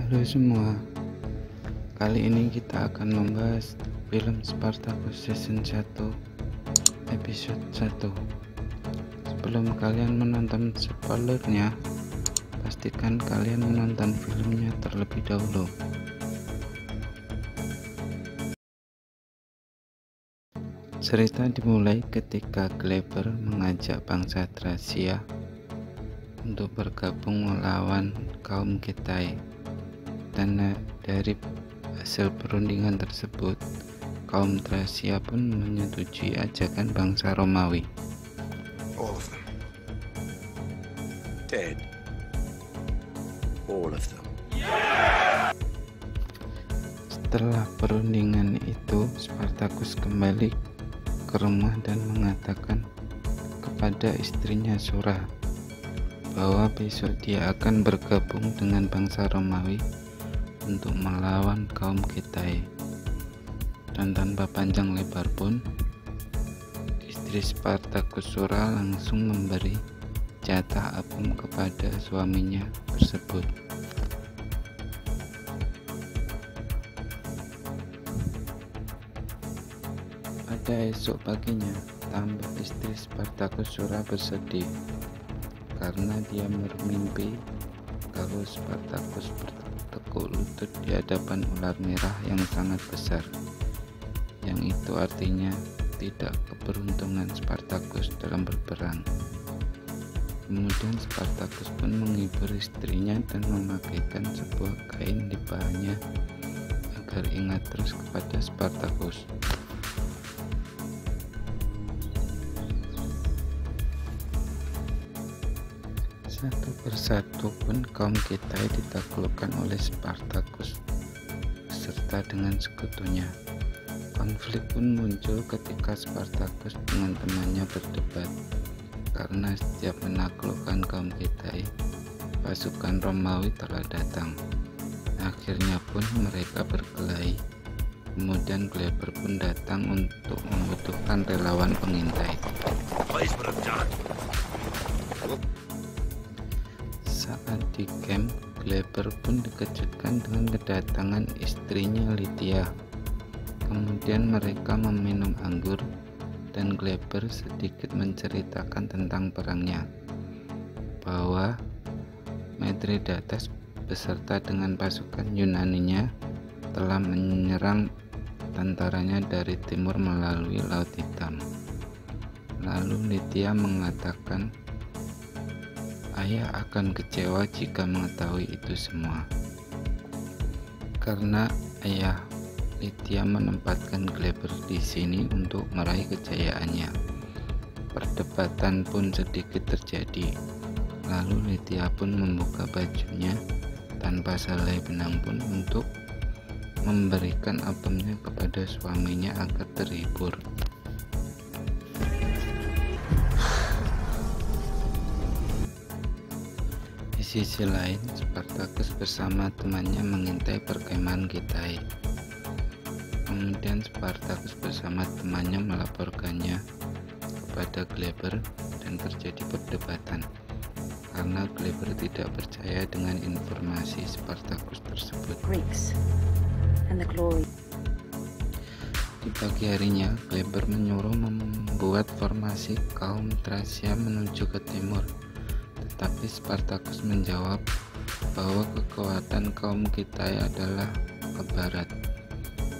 Halo semua, kali ini kita akan membahas film Spartacus Season 1 episode 1. Sebelum kalian menonton spoilernya, pastikan kalian menonton filmnya terlebih dahulu. Cerita dimulai ketika Kleber mengajak bangsa Thracia untuk bergabung melawan kaum Kitai. Dan dari hasil perundingan tersebut, kaum Thracia pun menyetujui ajakan bangsa Romawi. All of them. Dead. All of them. Setelah perundingan itu, Spartacus kembali ke rumah dan mengatakan kepada istrinya Sura bahwa besok dia akan bergabung dengan bangsa Romawi untuk melawan kaum Kitai. Dan tanpa panjang lebar pun, istri Spartacus Sura langsung memberi jatah apem kepada suaminya tersebut. Pada esok paginya, tampak istri Spartacus Sura bersedih karena dia bermimpi kalau Spartacus bertekuk lutut di hadapan ular merah yang sangat besar, yang itu artinya tidak keberuntungan Spartacus dalam berperang. Kemudian Spartacus pun menghibur istrinya dan memakaikan sebuah kain di pahanya agar ingat terus kepada Spartacus. Satu persatu pun kaum Kitai ditaklukkan oleh Spartacus beserta dengan sekutunya. Konflik pun muncul ketika Spartacus dengan temannya berdebat, karena setiap menaklukkan kaum Kitai, pasukan Romawi telah datang. Akhirnya pun mereka berkelahi. Kemudian Kleber pun datang untuk membutuhkan relawan pengintai. Saat di camp, Kleber pun dikejutkan dengan kedatangan istrinya Lydia. Kemudian mereka meminum anggur dan Kleber sedikit menceritakan tentang perangnya, bahwa Mithridates beserta dengan pasukan Yunaninya telah menyerang tentaranya dari timur melalui Laut Hitam. Lalu Lydia mengatakan, "Ayah akan kecewa jika mengetahui itu semua." Karena ayah Lydia menempatkan Kleber di sini untuk meraih kejayaannya. Perdebatan pun sedikit terjadi. Lalu Lydia pun membuka bajunya tanpa selai benang pun untuk memberikan apemnya kepada suaminya agar terhibur. Di sisi lain, Spartacus bersama temannya mengintai perkemahan Kitai. Kemudian Spartacus bersama temannya melaporkannya kepada Kleber dan terjadi perdebatan karena Kleber tidak percaya dengan informasi Spartacus tersebut. Di pagi harinya, Kleber menyuruh membuat formasi kaum Thracia menuju ke timur. Tetapi Spartacus menjawab bahwa kekuatan kaum Kitai adalah ke barat.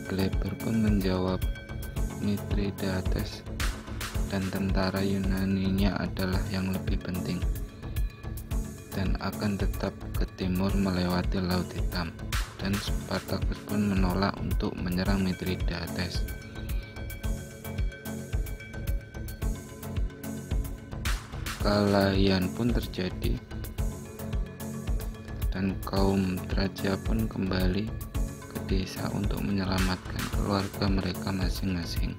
Kleber pun menjawab Mithridates dan tentara Yunaninya adalah yang lebih penting dan akan tetap ke timur melewati Laut Hitam, dan Spartacus pun menolak untuk menyerang Mithridates. Kelahian pun terjadi dan kaum Thracia pun kembali ke desa untuk menyelamatkan keluarga mereka masing-masing.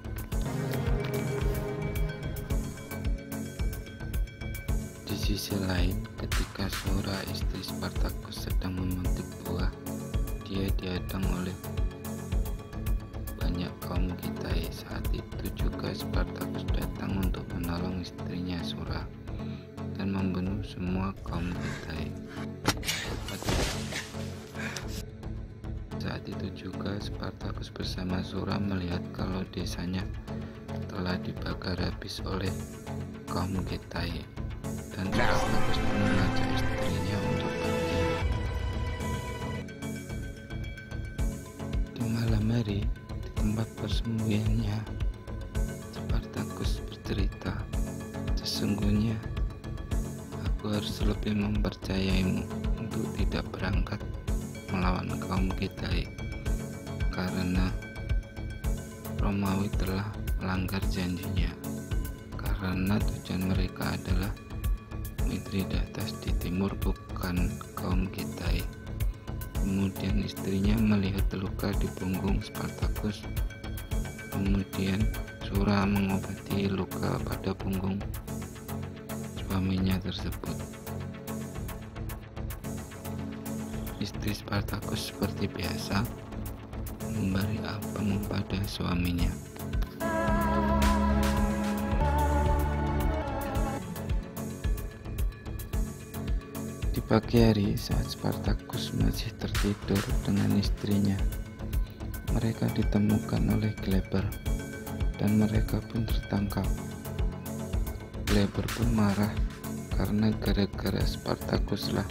Di sisi lain, ketika Sura istri Spartacus sedang memetik buah, dia dihadang oleh banyak kaum Kitai. Saat itu juga Spartacus datang untuk menolong istrinya Sura dan membunuh semua kaum Kitai. itu juga Spartacus bersama Sura melihat kalau desanya telah dibakar habis oleh kaum Getae, dan Spartacus pun mengajak istrinya untuk pergi. Di malam hari, di tempat persembunyiannya, Spartacus bercerita, "Sesungguhnya aku harus lebih mempercayaimu untuk tidak berangkat melawan kaum Getae, karena Romawi telah melanggar janjinya, karena tujuan mereka adalah Mithridates di timur, bukan kaum Getae." Kemudian istrinya melihat luka di punggung Spartacus. Kemudian Sura mengobati luka pada punggung suaminya tersebut. Istri Spartacus seperti biasa memberi apem pada suaminya. Di pagi hari, saat Spartacus masih tertidur dengan istrinya, mereka ditemukan oleh Kleber dan mereka pun tertangkap. Kleber pun marah karena gara-gara Spartacus lah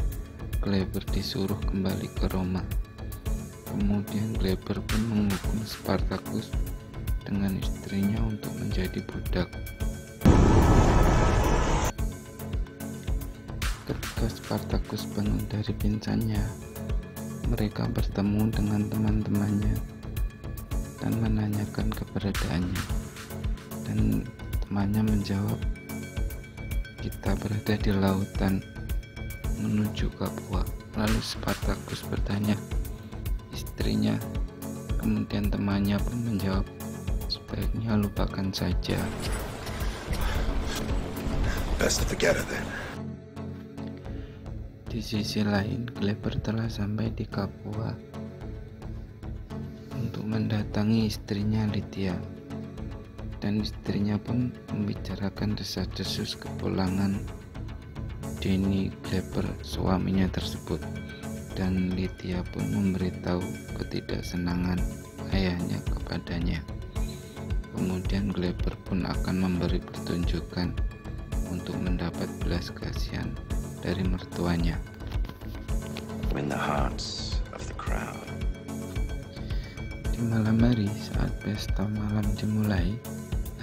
Kleber disuruh kembali ke Roma. Kemudian Kleber pun menghukum Spartacus dengan istrinya untuk menjadi budak. Ketika Spartacus bangun dari pingsannya, mereka bertemu dengan teman-temannya dan menanyakan keberadaannya, dan temannya menjawab, "Kita berada di lautan menuju Capua." Lalu Spartacus bertanya istrinya, kemudian temannya pun menjawab, "Sebaiknya lupakan saja." Best to forget it then. Di sisi lain, Kleber telah sampai di Capua untuk mendatangi istrinya Lydia, dan istrinya pun membicarakan desas-desus kepulangan Denny Kleber, suaminya tersebut, dan Lydia pun memberitahu ketidaksenangan ayahnya kepadanya. Kemudian Kleber pun akan memberi pertunjukan untuk mendapat belas kasihan dari mertuanya. Win the hearts of the crowd. Di malam hari, saat pesta malam dimulai,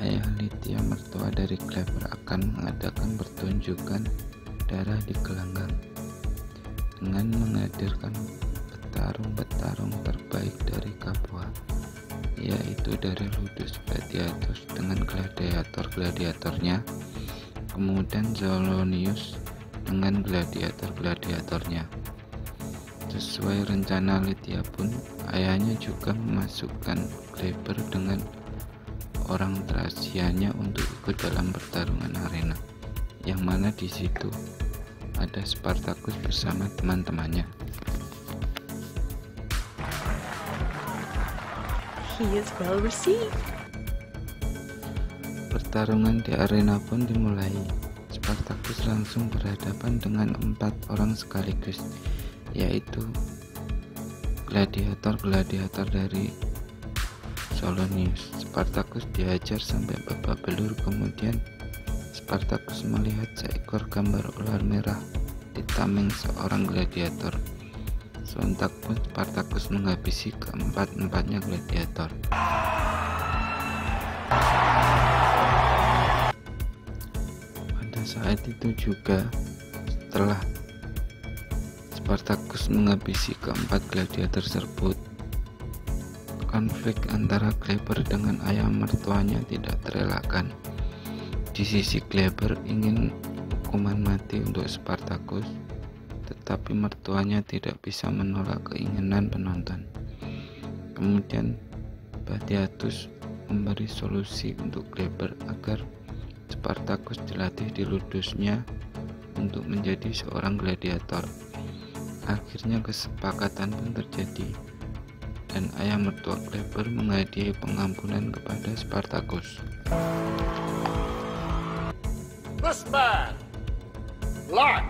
ayah Lydia, mertua dari Kleber, akan mengadakan pertunjukan darah di gelanggang dengan menghadirkan petarung-petarung terbaik dari Capua, yaitu dari Ludus Batiatus dengan gladiator-gladiatornya, kemudian Zolonius dengan gladiator-gladiatornya. Sesuai rencana Lydia pun, ayahnya juga memasukkan Kleber dengan orang Thracianya untuk ikut dalam pertarungan arena, yang mana di situ ada Spartacus bersama teman-temannya. He is well received. Pertarungan di arena pun dimulai. Spartacus langsung berhadapan dengan 4 orang sekaligus, yaitu gladiator-gladiator dari Solonius. Spartacus dihajar sampai babak belur. Kemudian Spartacus melihat seekor gambar ular merah di tameng seorang gladiator. Sontak pun Spartacus menghabisi keempat-empatnya gladiator. Pada saat itu juga, setelah Spartacus menghabisi keempat gladiator tersebut, konflik antara Kleber dengan ayah mertuanya tidak terelakkan. Di sisi Kleber ingin hukuman mati untuk Spartacus, tetapi mertuanya tidak bisa menolak keinginan penonton. Kemudian Batiatus memberi solusi untuk Kleber agar Spartacus dilatih di ludusnya untuk menjadi seorang gladiator. Akhirnya kesepakatan pun terjadi, dan ayah mertua Kleber menghadiahi pengampunan kepada Spartacus. This man, black,